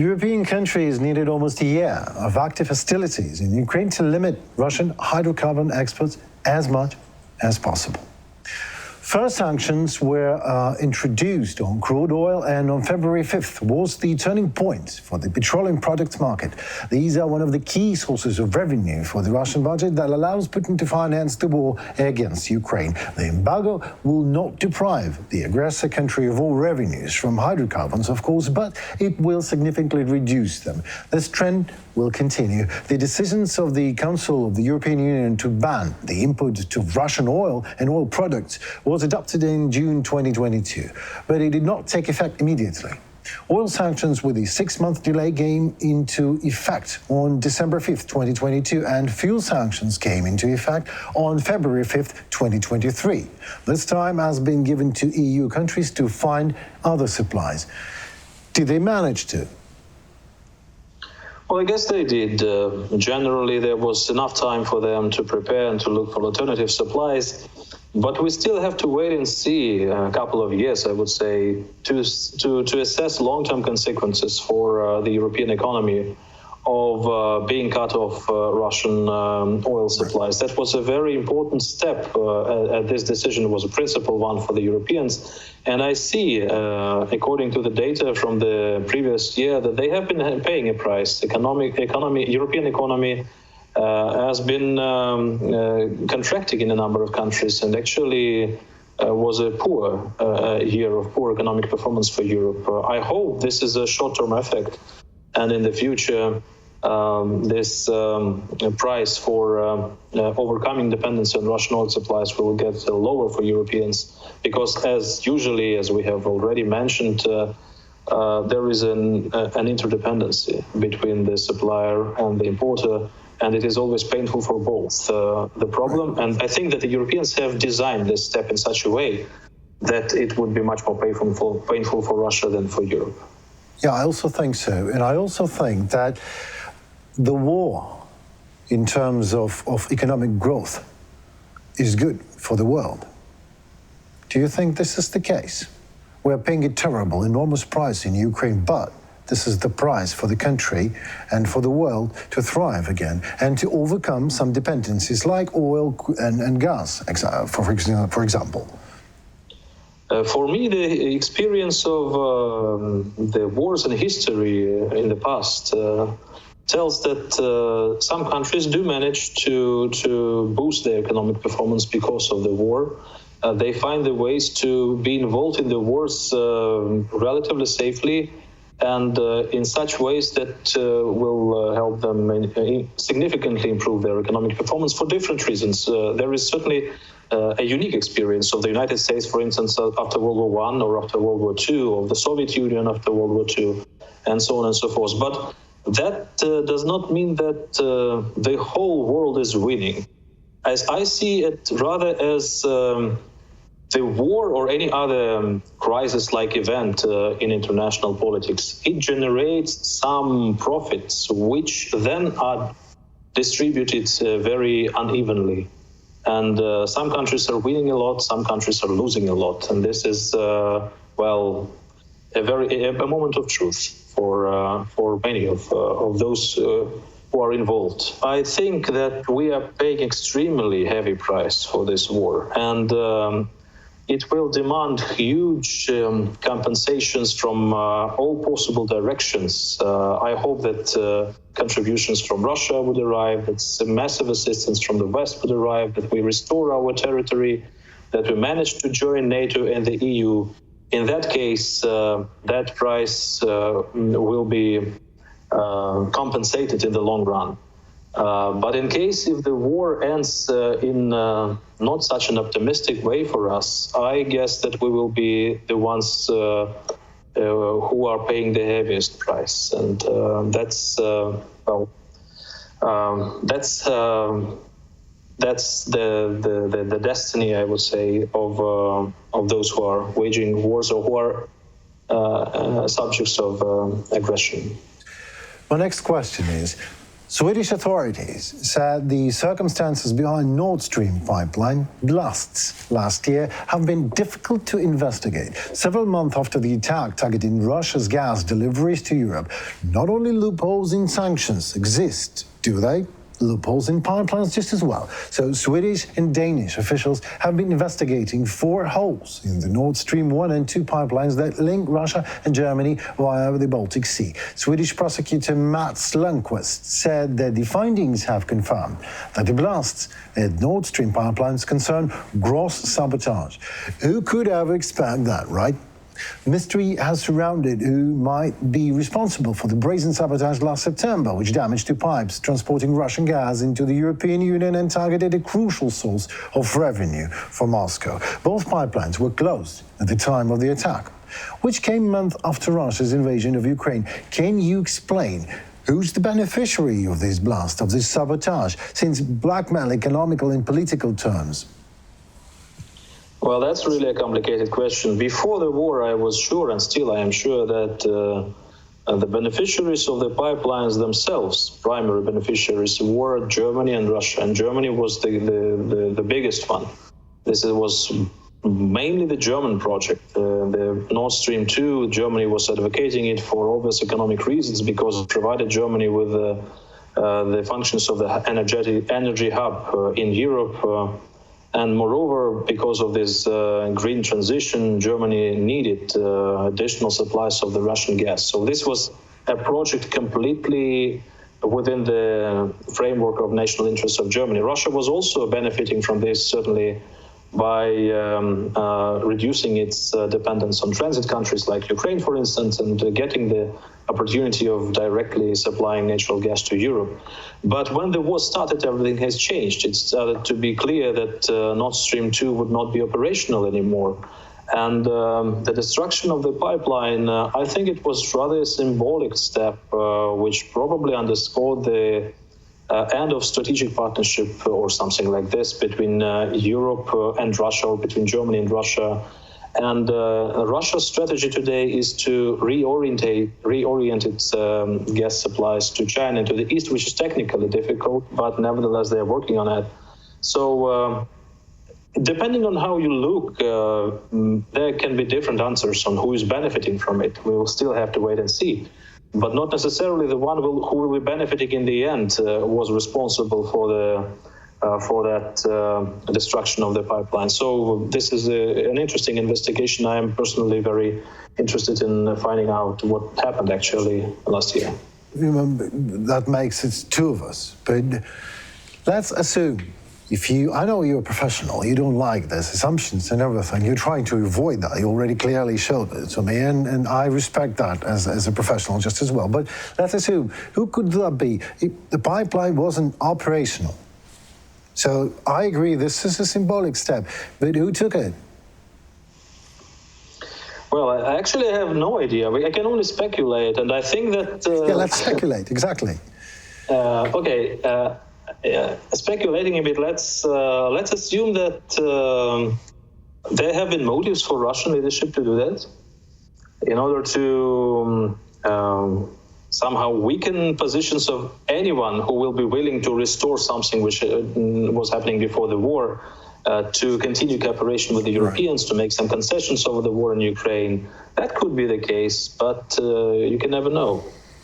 European countries needed almost a year of active hostilities in Ukraine to limit Russian hydrocarbon exports as much as possible. First sanctions were introduced on crude oil, and on February 5th was the turning point for the petroleum products market. These are one of the key sources of revenue for the Russian budget that allows Putin to finance the war against Ukraine. The embargo will not deprive the aggressor country of all revenues from hydrocarbons, of course, but it will significantly reduce them. This trend will continue. The decisions of the Council of the European Union to ban the import of Russian oil and oil products was adopted in June 2022, but it did not take effect immediately. Oil sanctions with a 6-month delay came into effect on December 5th, 2022, and fuel sanctions came into effect on February 5th, 2023. This time has been given to EU countries to find other supplies. Did they manage to? Well, I guess they did. Generally, there was enough time for them to prepare and to look for alternative supplies. But we still have to wait and see a couple of years, I would say, to assess long-term consequences for the European economy of being cut off Russian oil supplies. That was a very important step. This decision was a principal one for the Europeans. And I see, according to the data from the previous year, that they have been paying a price. European economy has been contracting in a number of countries, and actually was a poor year of poor economic performance for Europe. I hope this is a short-term effect, and in the future, this price for overcoming dependency on Russian oil supplies will get lower for Europeans, because as we have already mentioned, there is an interdependency between the supplier and the importer, and it is always painful for both. The problem, and I think that the Europeans have designed this step in such a way that it would be much more painful for Russia than for Europe. Yeah, I also think so. And I also think that the war, in terms of economic growth, is good for the world. Do you think this is the case? We're paying a terrible, enormous price in Ukraine, but this is the price for the country and for the world to thrive again and to overcome some dependencies like oil and gas, for example. For me, the experience of the wars in history in the past tells that some countries do manage to boost their economic performance because of the war. They find the ways to be involved in the wars relatively safely and in such ways that will help them significantly improve their economic performance for different reasons. There is certainly a unique experience of the United States, for instance, after World War I or after World War II, of the Soviet Union after World War II, and so on and so forth. But that does not mean that the whole world is winning. As I see it, rather as the war or any other crisis-like event in international politics, it generates some profits which then are distributed very unevenly. And some countries are winning a lot, some countries are losing a lot. And this is, a moment of truth for many of those who are involved. I think that we are paying extremely heavy price for this war. And it will demand huge compensations from all possible directions. I hope that contributions from Russia would arrive, that massive assistance from the West would arrive, that we restore our territory, that we manage to join NATO and the EU. In that case, that price will be compensated in the long run. But in case if the war ends in not such an optimistic way for us, I guess that we will be the ones who are paying the heaviest price, and that's the destiny, I would say, of those who are waging wars or who are subjects of aggression. My next question is, Swedish authorities said the circumstances behind Nord Stream pipeline blasts last year have been difficult to investigate. Several months after the attack targeting Russia's gas deliveries to Europe, not only loopholes in sanctions exist, do they? Loopholes in pipelines just as well. So Swedish and Danish officials have been investigating 4 holes in the Nord Stream 1 and 2 pipelines that link Russia and Germany via the Baltic Sea. Swedish prosecutor Mats Lundqvist said that the findings have confirmed that the blasts at Nord Stream pipelines concern gross sabotage. Who could ever expect that, right? Mystery has surrounded who might be responsible for the brazen sabotage last September, which damaged 2 pipes transporting Russian gas into the European Union and targeted a crucial source of revenue for Moscow. Both pipelines were closed at the time of the attack, which came months after Russia's invasion of Ukraine. Can you explain who's the beneficiary of this blast, of this sabotage, since blackmail economical and political terms? Well, that's really a complicated question. Before the war, I was sure, and still I am sure, that the beneficiaries of the pipelines themselves, primary beneficiaries, were Germany and Russia. And Germany was the biggest one. This was mainly the German project. The Nord Stream 2, Germany was advocating it for obvious economic reasons because it provided Germany with the functions of the energy hub in Europe. And moreover, because of this green transition, Germany needed additional supplies of the Russian gas. So this was a project completely within the framework of national interests of Germany. Russia was also benefiting from this, certainly, by reducing its dependence on transit countries like Ukraine, for instance, and getting the opportunity of directly supplying natural gas to Europe. But when the war started, everything has changed. It started to be clear that Nord Stream 2 would not be operational anymore. And the destruction of the pipeline, I think it was rather a symbolic step, which probably underscored the end of strategic partnership or something like this between Europe and Russia, or between Germany and Russia. And Russia's strategy today is to reorient its gas supplies to China and to the east, which is technically difficult, but nevertheless they're working on it. So depending on how you look, there can be different answers on who is benefiting from it. We will still have to wait and see. But not necessarily the one who will be benefiting in the end was responsible for that destruction of the pipeline. So this is an interesting investigation. I am personally very interested in finding out what happened actually last year. Remember, that makes it 2 of us, but let's assume I know you're a professional, you don't like this, assumptions and everything, you're trying to avoid that, you already clearly showed it to me, and I respect that as a professional just as well. But let's assume, who could that be? The pipeline wasn't operational. So I agree, this is a symbolic step, but who took it? Well, I actually have no idea. I can only speculate, and I think that... yeah, let's speculate, exactly. Speculating a bit, let's assume that there have been motives for Russian leadership to do that in order to somehow weaken positions of anyone who will be willing to restore something which was happening before the war, to continue cooperation with the Europeans, to make some concessions over the war in Ukraine. That could be the case, but you can never know.